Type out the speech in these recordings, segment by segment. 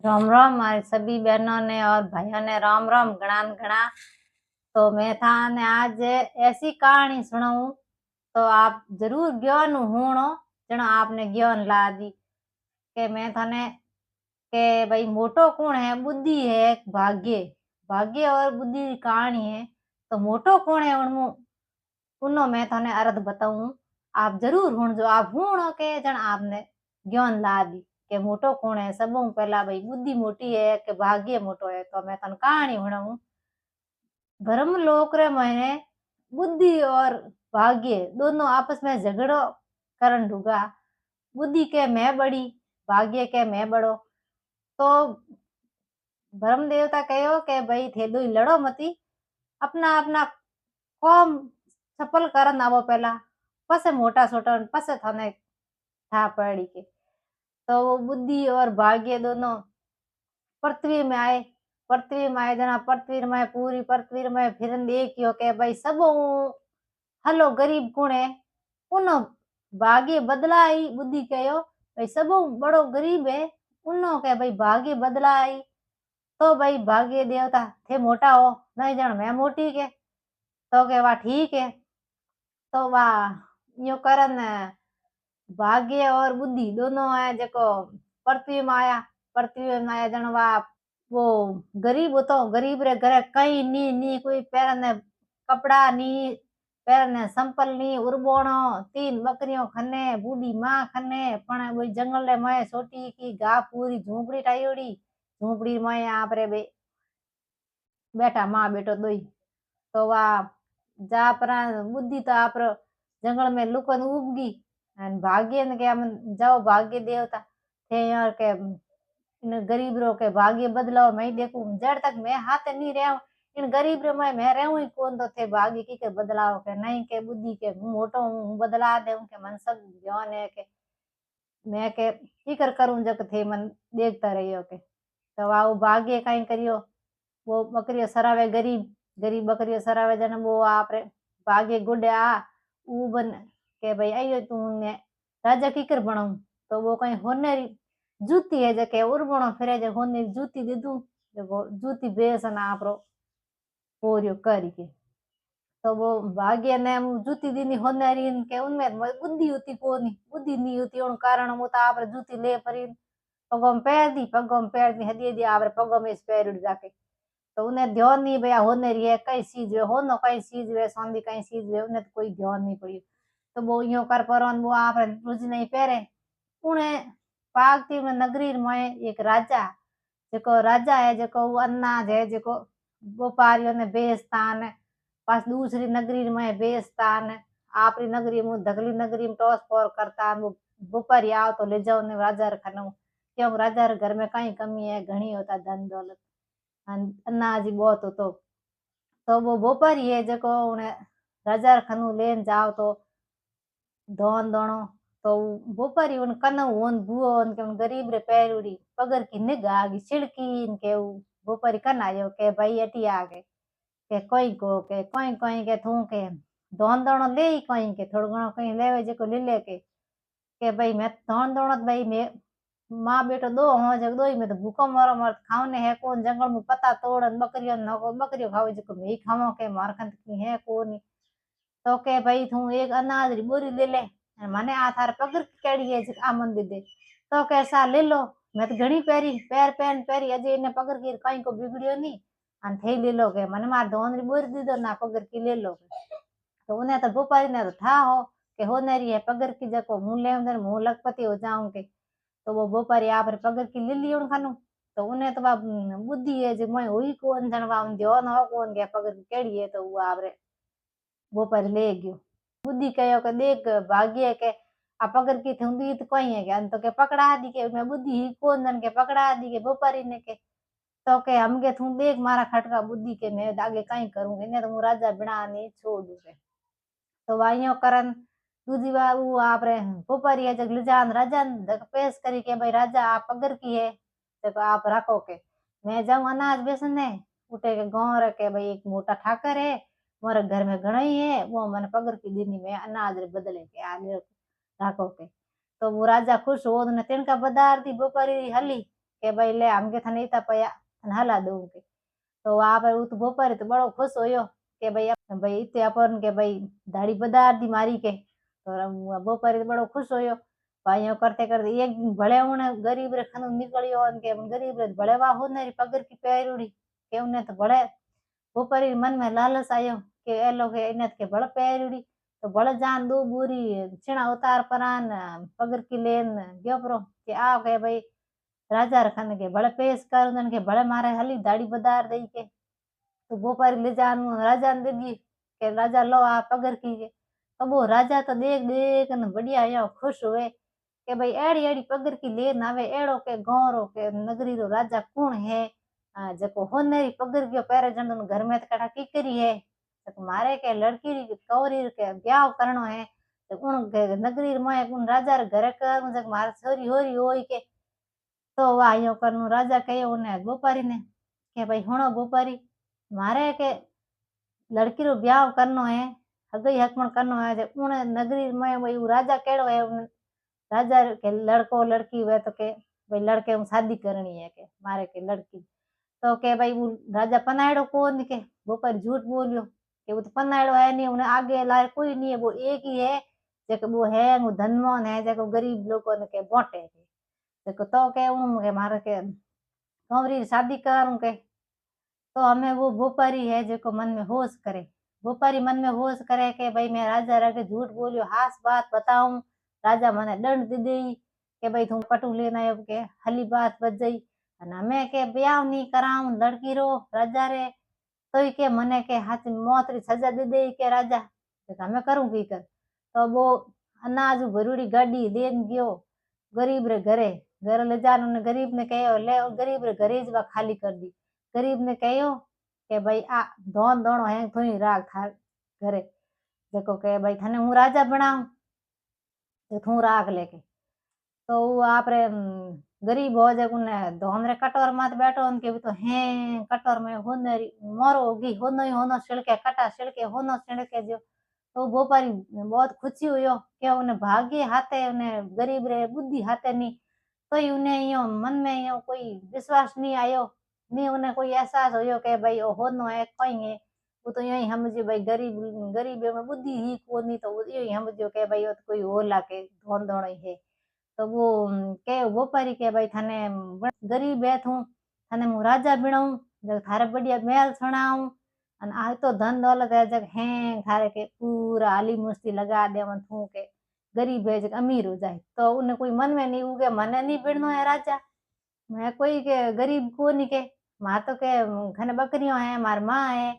राम राम हमारे सभी बहनों ने और भाइयों ने राम राम गणा गणा। तो मैं था ने आज ऐसी कहानी सुनाऊं तो आप जरूर ज्ञान हूणो जनो आपने ज्ञान ला दी के मैं थाने के भाई मोटो कौन है बुद्धि है भाग्य भाग्य और बुद्धि की कहानी है। तो मोटो कौन है उनमु उनो मैं थाने अर्थ बताऊं आप जरूर हूण जो आप हूणो के जन आपने ज्ञान ला दी के मोटो कौन है। सबों पहला भाई बुद्धि मोटी है कि भाग्य मोटो है। तो मैं तन कहानी हुणाऊं। ब्रह्मलोक रे मैंने बुद्धि और भाग्य दोनों आपस में झगड़ो करन ढूंगा। बुद्धि के मैं बड़ी भाग्य के मैं बड़ो। तो ब्रह्म देवता कहो के भाई थे दो लड़ो मती अपना अपना कौम सफल करन आवो पहला पसे मोटा छोटा पसे थाने था पड़ी के। तो वो बुद्धि और भाग्य दोनों पृथ्वी में आए। पृथ्वी में आए जना पृथ्वी में पूरी पृथ्वी में फिर देखियो के भाई सब हलो गरीब कौन है उनो भाग्य बदला आई। बुद्धि कहो भाई सब बड़ो गरीब है उनो के भाई भाग्य बदला आई। तो भाई भाग्य देवता थे मोटा हो नहीं जन मैं मोटी के तो के वाह ठीक है। तो वाह यो करन भाग्य और बुद्धि दोनों है जको पृथ्वी में आया। पृथ्वी में आया जन वाह वो गरीब हो तो गरीब रे घरे कई नी नी कोई पैर ने कपड़ा नी पैर ने संपल नी उर्बोणो तीन बकरियों खने बूढ़ी माँ खने पण वो जंगल में छोटी की घा पूरी झूपड़ी टाइयोड़ी झूपड़ी में आप रे बैठा माँ बेटो दोई। तो वाह जा पर बुद्धि तो आप जंगल में लुकन उगगी भाग्य ने के हम जाओ भाग्य देवता थे यार के इन गरीब रो के भाग्य बदलाव मैं देखूं जड़ तक मैं हाथ नहीं रहा इन गरीब रो मैं रहूं ही कौन तो थे भाग्य की के बदलाव के नहीं के बुद्धि के मोटो हूं बदला दे के मन सब ज्ञान है के मैं के फिकर करूं जब थे मन देखता रहियो के। तो आओ भाग्य कहीं करियो वो बकरियों सरावे गरीब गरीब बकरियों सरावे जन वो आप रे भाग्य गुड आ ऊ बन के भाई आइयो तू ने राजा की कर बनाऊं। तो वो कहीं होने जूती है जके उर्बणो फिरे जे होने जूती दे दूं जो जूती बेसन आपरो पोरियो करी के। तो वो भाग्य ने जूती दीनी होने रीन के उनमें बुद्धि होती कोनी बुद्धि नहीं होती उन कारण वो तो आप जूती ले परी पगों में पैर दी हदी दी आप पगों में इस पैर उड़ जाके। तो उन्हें ध्यान नहीं भैया होने रही है कई चीज वे होनो कई चीज वे सांदी कई चीज वे उन्हें तो कोई ध्यान नहीं पड़ी। तो वो यूं कर पर वो आप रुझ नहीं पहरे उन्हें पागती में नगरी में एक राजा जको राजा है जको वो अनाज है जको व्यापारियों ने बेचतान पास दूसरी नगरी में बेचतान आपरी नगरी में धगली नगरी में टॉस पोर करता वो व्यापारी आओ तो ले जाओ ने राजा रखनो क्यों राजा रे घर में कहीं कमी है घनी होता धन दौलत अनाज बहुत हो। तो वो व्यापारी है जको उन्हें राजा रे खनु लेन जाओ तो धोन दोनो तो व्यापारी उन कन उन बुओ उनके उन गरीब रे पैरुड़ी पगर की निगाह की छिड़की इनके व्यापारी कन आयो के भाई अटी आ गए के कोई को के कोई के थू के धोन दोनो ले ही कोई के थोड़ो घणो कहीं लेवे जको ले ले के भाई मैं धोन दोनो भाई मैं माँ बेटो दो हो जग दो ही में तो भूखो मरो मर खावने है कौन जंगल में पत्ता तोड़न बकरियों नको बकरियों खावे जको मैं खावो के मार खंत की है कौन। तो के भाई तू एक अनाज री बोरी ले ले मने आ थार पगर केड़ी है आ मन दे दे। तो कैसा ले लो मैं तो घणी पैरी पैर पैन पैरी अजय ने पगर की कहीं को बिगड़ियो नहीं अन थे ले लो के मने मार दोन री बोरी दी दो ना पगर की ले लो। तो उन्हें तो व्यापारी ने तो था हो के हो नहीं है पगर की जको मुंह ले अंदर मुंह लखपति हो जाऊं के। तो वो व्यापारी आप पगर की ले ली खानू। तो उन्हें तो बुद्धि है जो मैं हुई कौन जनवा ध्यान हो कौन गया पगर की केड़ी है तो वो आप वो पर ले गयो। बुद्धि कहो के देख भाग्य के आ पकड़ की थी तो कही है के तो के पकड़ा दी के मैं बुद्धि ही कौन जन के पकड़ा दी के व्यापारी ने के। तो के हम के थू देख मारा खटका बुद्धि के मैं आगे कहीं करूंगे इन्हें तो हूँ राजा बिना नहीं छोड़ दूं के। तो वाइयो करन दूजी बार वो आप रे व्यापारी है जग लिजान राजा पेश करी के भाई राजा आप पगर की है तो आप रखो के मैं जाऊं अनाज बेचने उठे के गाँव रखे भाई एक मोटा ठाकर है मोरे घर में घना ही है वो मैंने पगर की दीनी में अनाज रे बदले के आगे राखो के। तो वो राजा खुश हो तिनका बदार थी व्यापारी हली के भाई ले हम के थाने इतना पया हला दूं के। तो आप तो भोपारी तो बड़ो खुश होयो के भाई इतने अपन के भाई दाढ़ी बदार दी मारी के। तो भोपारी तो बड़ो खुश होयो। भाइयों करते करते एक दिन भले उन्हें गरीब रे खानु निकलियो के गरीब रे भले वा हो ने पगर की पैरुड़ी के उन्हें तो भले भोपारी मन में लालच आयो के ए लोग इन्हें के भले पैरुड़ी तो भले जान दो बुरी छिणा उतार परान पगर की लेन गयो प्रो के आ के भाई राजा रखन के भले पेश कर उनके भले मारे हली दाढ़ी बदार दई के। तो भोपारी ले जान राजा ने दे दी के राजा लो आ पगर की के। तो वो राजा तो देख देख न बढ़िया या खुश हुए के भाई एड़ी एड़ी पगर की लेन आवे एड़ो के गांव रो के नगरी रो राजा कौन है जको होनेरी पगर गयो पैरे जन घर में कटा की करी है तो मारे के लड़की री कौरी के ब्याह करनो है तो उन नगरी में उन राजा रे घरे कर जक मारे छोरी होरी होई के। तो वायो करनु राजा कहे उन्हें भोपारी ने के भाई हुणो भोपारी मारे के लड़की रो ब्याह करनो है हगई हकमण करनो है जे उन नगरी में वही राजा केड़ो है राजा के लड़को लड़की हुए तो के भाई लड़के हूँ शादी करनी है के मारे के लड़की तो के भाई वो राजा पनायड़ो कौन के भोपारी झूठ बोलियो कि वो तो पनायड़ो है नहीं उन्हें आगे ला कोई नहीं है वो एक ही है जो वो है वो धनवान है जो गरीब लोगों ने के बांटे है देखो तो के उन के मारे के कंवरी शादी करूं के। तो हमें वो भोपारी है जो मन में होश करे भोपारी मन में होश करे के भाई मैं राजा रगे झूठ बोलियो हास बात बताऊं राजा मने दंड दे दे के भाई तू पटू लेना है के हली बात बच गई हमें के ब्याह नहीं कराऊं लड़की रो राजा रे तो के मने के हाथ मौत री सजा दे दे के राजा तो हमें करूं की कर। तो वो अनाज भरूड़ी गाड़ी लेन गयो गरीब रे घरे घर ले जान उन्हें गरीब ने कहो ले गरीब रे घरे जवा खाली कर दी। गरीब ने कहो के भाई आ धोन दोणो है थोड़ी राग थार घरे देखो के भाई थाने हूँ राजा बनाऊं तो थू राग लेके। तो वो आप रे गरीब हो जाए उन्हें धोन रे कटोर मात बैठो उनके भी तो हैं कटोर में होने मोरो होगी होनो ही होनो छिड़के कटा छिड़के होनो छिड़के जो। तो भोपारी बहुत खुशी हुई कि उन्हें भाग्य हाथे उन्हें गरीब रे बुद्धि हाथे नहीं तो ही उन्हें यो मन में यो कोई विश्वास नहीं आयो नहीं उन्हें कोई एहसास हो के भाई ओ होनो है कोई है वो तो यही समझे भाई गरीब गरीब में बुद्धि ही को नहीं तो यही समझो के भाई वो तो कोई और लाके धोन धोना ही है। तो वो के भोपारी के भाई थाने गरीब है तू थाने मु राजा बिणाऊं जब थारे बढ़िया महल सुनाऊं अन आ तो धन दौलत है जग हैं थारे के पूरा आली मुश्ती लगा दे मन थू के गरीब है जग अमीर हो जाए। तो उन्हें कोई मन में नहीं उगे मने नहीं बिड़नो है राजा मैं कोई के गरीब को नहीं के मां तो के खने बकरियों है मार माँ है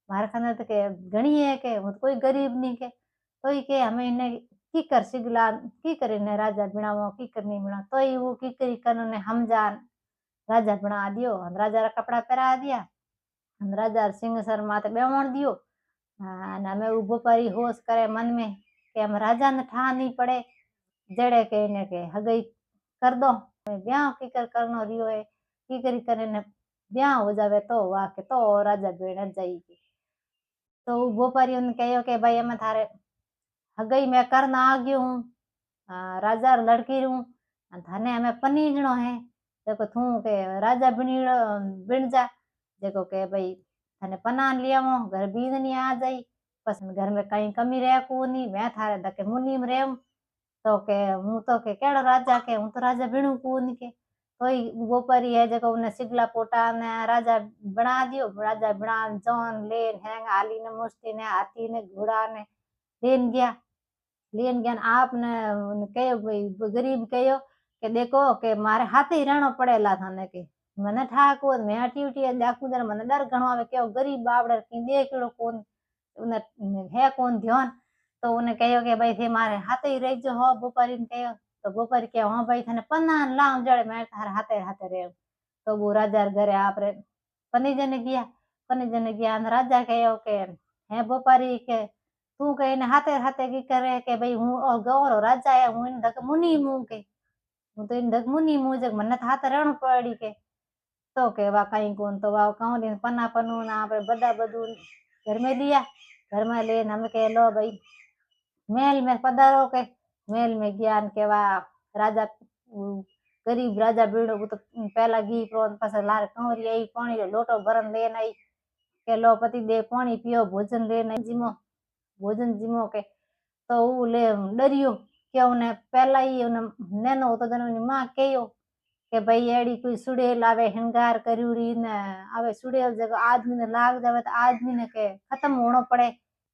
मार खाने तो के घणी है के वो तो कोई गरीब नहीं के। तो ही के हमें इन्हें की कर सिगला की करे ने राजा बिणावो की करनी बिना तो ही वो की करी कन ने हम जान राजा बना दियो राजा रा कपड़ा पहरा दिया राजा सिंह सर माथे बेवण दियो हमें उभो परी होश करे मन में कि हम राजा ने ठा नहीं पड़े जड़े के इन्हें के हगई कर दो ब्याह की कर करनो रियो है की करी करे ने ब्याह हो जावे तो वाह के तो राजा बेड़ जाएगी। तो उभो परी उन कहो के भाई मैं थारे हगई मैं करना आ गयो हूँ राजा लड़की रू थाने हमें पनीजणो है देखो थू के राजा बिन जा देखो के भाई थाने पनान लिया घर बीन नहीं आ जाई बस घर में कहीं कमी रह को नहीं मैं थारे दके मुनी में रहूं तो के हूँ तो के केड़ो राजा के हूँ तो राजा बिणू को नहीं के तो ही वो परी है जको उन्हें सिगला पोटा ने राजा बना दियो राजा बना जौन लेन हैंग आली ने मुश्ती ने हाथी ने घोड़ा ने लेन गया लेन गया आपने कहो भाई गरीब कहो के देखो के मारे हाथे ही रहनो पड़ेला थाने के मने ठाको मैं अटी उठी डाकू दर मने डर घणो आवे के गरीब बावड़े की देखेड़ो कौन उन्हें है कौन ध्यान। तो उन्हें कहो के भाई थे मारे हाथे ही रह जो हो भोपारी ने कहो तो भोपारी के हाँ भाई थाने पन्ना लाऊं जड़े मैं थारे हाथे हाथे रह। तो वो राजा घरे आप रे पनीजन गया राजा कहो के है भोपारी के तू के इन हाथे हाथे की करे के भाई हूँ गौर राजा है हूँ इन धक मुनी मुंह के हूँ तो इन धक मुनी मुंह जग मन हाथ रहणु पड़ी के। तो के वा कहीं कौन तो वा कहूँ दिन पन्ना पन्नू ना आप बदा बदू घर में लिया घर में ले हम के लो भाई महल में पधारो के महल में ज्ञान के वा राजा गरीब राजा बेड़ो वो तो पहला घी प्रो पास लार कंवरी आई पानी रो लोटो भरन लेन आई के लो पति दे पानी पियो भोजन लेन जीमो भोजन जीमो के तो वो ले डरियो के उन्हें पहला ही उन्हें नैनो तो जन उन्हें मां कहो के भाई एड़ी कोई सुड़ेल आवे हिंगार करूरी ने आवे सुड़ेल जगह आदमी ने लाग जावे तो आदमी ने के खत्म होना पड़े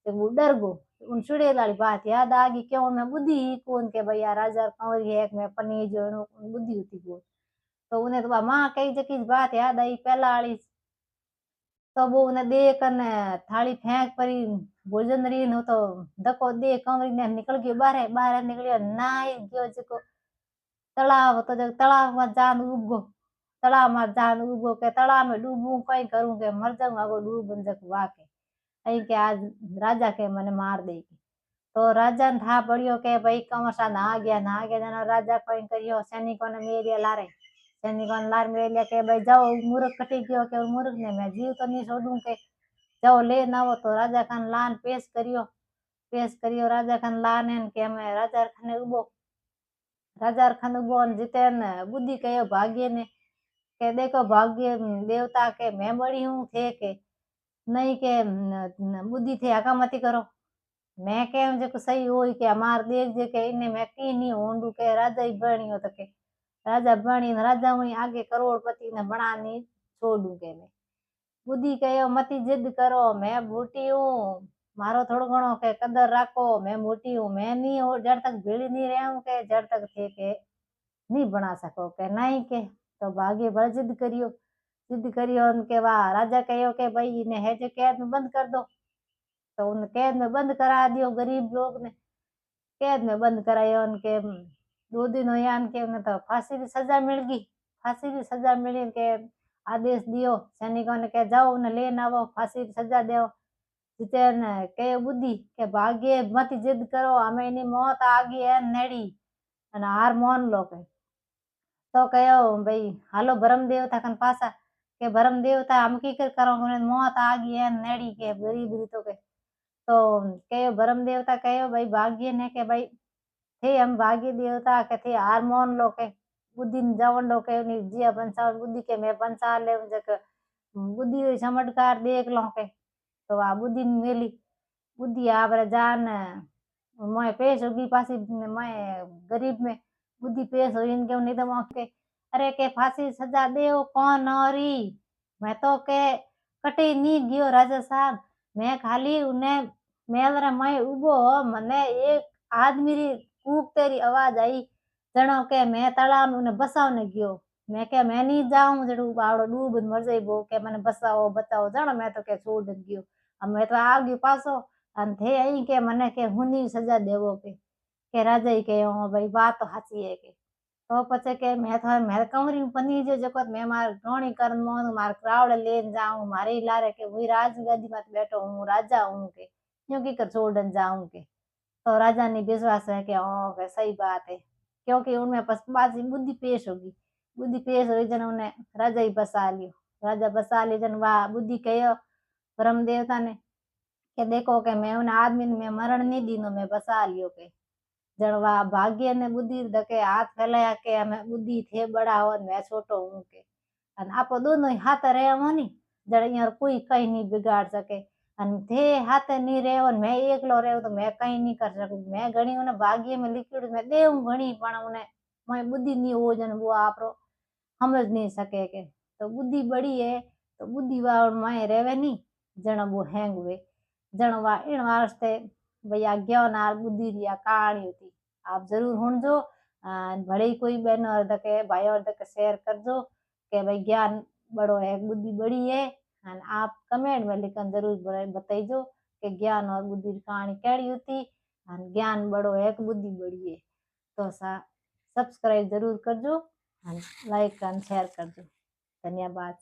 तो वो डर गो उन सुड़ेल वाली बात याद आ गई क्यों मैं बुद्धि ही कौन के भैया राजा कंवरी है मैं पनी जो बुद्धि होती को तो उन्हें तो मां कई जकी बात याद आई पहला वाली तो वो उन्हें देख ने थाली फेंक परी भोजन रही नो तो धक्को दे कंवरी ने निकल गयो बाहर बाहर निकलियो नाई गयो जको तलाव तो जब तलाव में जान उगो तलाव में जान उगो के तलाव में डूबू कई करूं के मर जाऊं आगो डूब जक वाके अई के आज राजा के मने मार देगी तो राजा ने था पड़ियो के भाई कमसा नहा गया जना राजा कोई करियो सैनिकों ने मेरिया लारे सैनिकों ने लार मेरिया के भाई जाओ मूर्ख कटी गयो के मूर्ख ने मैं जीव तो नहीं छोड़ू के जाओ ले ना हो तो राजा खान लान पेश करियो राजा खान लान के मैं राजा खाने उबो राजा खान उबो जीते ने बुद्धि कहो भाग्य ने के देखो भाग्य देवता के मैं बड़ी हूँ थे के नहीं के बुद्धि थे आका मती करो मैं केम जो सही हो के अमार देख जे के इने मैं की नहीं होंडू के राजा ही बणी हो तो के राजा बणी राजा हुई आगे करोड़पति ने बनानी छोड़ू के मैं बुद्धि कहो मती जिद करो मैं बूटी हूँ मारो थोड़ो घणो के कदर राखो मैं मोटी हूँ मैं नहीं हो जड़ तक भीड़ी नहीं रहूं के जड़ तक थे के नहीं बना सको के नहीं के तो भाग्य बड़ जिद करियो उनके वाह राजा कहो के भाई इन्हें है जो कैद में बंद कर दो तो उन कैद में बंद करा दियो गरीब लोग ने कैद में बंद करायो उनके 2 दिन होया उनके उन्हें तो फांसी की सजा मिल गई फांसी की सजा मिली के आदेश दियो सैनिकों ने कह जाओ उन्हें लेन आवो फांसी की सजा दो जिते ने कहो बुद्धि के भाग्य मत जिद करो हमें इनी मौत आ गई है नेड़ी અને હાર मान लो के तो कहो भाई हालो भरम देवता कन पासा के भरम देवता हम की कर करो मौत आ गई है नेड़ी के गरीब रीतो के तो कहो भरम देवता कहो भाई भाग्य ने के भाई थे हम भाग्य देवता के थे हार मान लो के बुद्धि जवन लो के जिया पंचा बुद्धि के मैं पंचा ले जक बुद्धि चमत्कार देख लो के तो आ बुद्धि मेली बुद्धि आप जान मैं पेश होगी पासी मैं गरीब में बुद्धि पेश हो इनके नहीं तो के अरे के फांसी सजा दे कौन औरी मैं तो के कटे नहीं गयो राजा साहब मैं खाली उन्हें मेल रे मैं उबो मने एक आदमी री कूक तेरी आवाज आई जणो के मैं तालाब में उन्हें बसावने गयो मैं के मैं नहीं जाऊं जड़ू बावड़ो डूब मर जाइबो के मने बसाओ बताओ जणो मैं तो के छोड़ गयो अब मैं तो आ गयो पासो अन थे आई के मने के हुनी सजा देवो के राजा ही के भाई बात तो साची है के तो पछे के मैं कंवरी बनी जो जको मैं मार रोणी करन मोन मार क्रावड़ लेन जाऊं मारे लारे के वही राजगादी मत बैठो हूँ राजा हूँ के क्योंकि कर छोड़न जाऊं के तो राजा ने विश्वास है कि ओ सही बात है क्योंकि उनमें बाजी बुद्धि पेश होगी बुद्धि पेश हुई जन उन्हें राजा ही बसा लियो राजा बसा लियो जन वाह बुद्धि कहो ब्रह्म देवता ने के देखो के मैं उन आदमी ने मैं मरण नहीं दीनो मैं बसा लियो के जड़वा भाग्य ने बुद्धि धके हाथ फैलाया के हमें बुद्धि थे बड़ा हो मैं छोटो हूँ के अन आप दोनों हाथ रहे हो नी जड़ यार कोई कहीं नहीं बिगाड़ सके अन थे हाथ नहीं रहे हो मैं एकलो रहे तो मैं कहीं नहीं कर सकूं मैं घणी उन्हें भाग्य में लिखी मैं देऊं घणी पण उन्हें मैं बुद्धि नहीं हो जन वो आप समझ नहीं सके के तो बुद्धि बड़ी है तो बुद्धि वाल मैं रेवे नहीं जण वो हैंग हुए जण वा इन वास्ते भैया ज्ञान आर बुद्धि रिया कहानी होती आप जरूर सुनजो भले ही कोई बहन और दके भाई और दके शेयर करजो के भाई ज्ञान बड़ो है बुद्धि बड़ी है और आप कमेंट में लिखन जरूर बताइजो कि ज्ञान और बुद्धि की कहानी कैडी होती और ज्ञान बड़ो है कि बुद्धि बड़ी है तो सब्सक्राइब जरूर करजो लाइक और शेयर करजो धन्यवाद।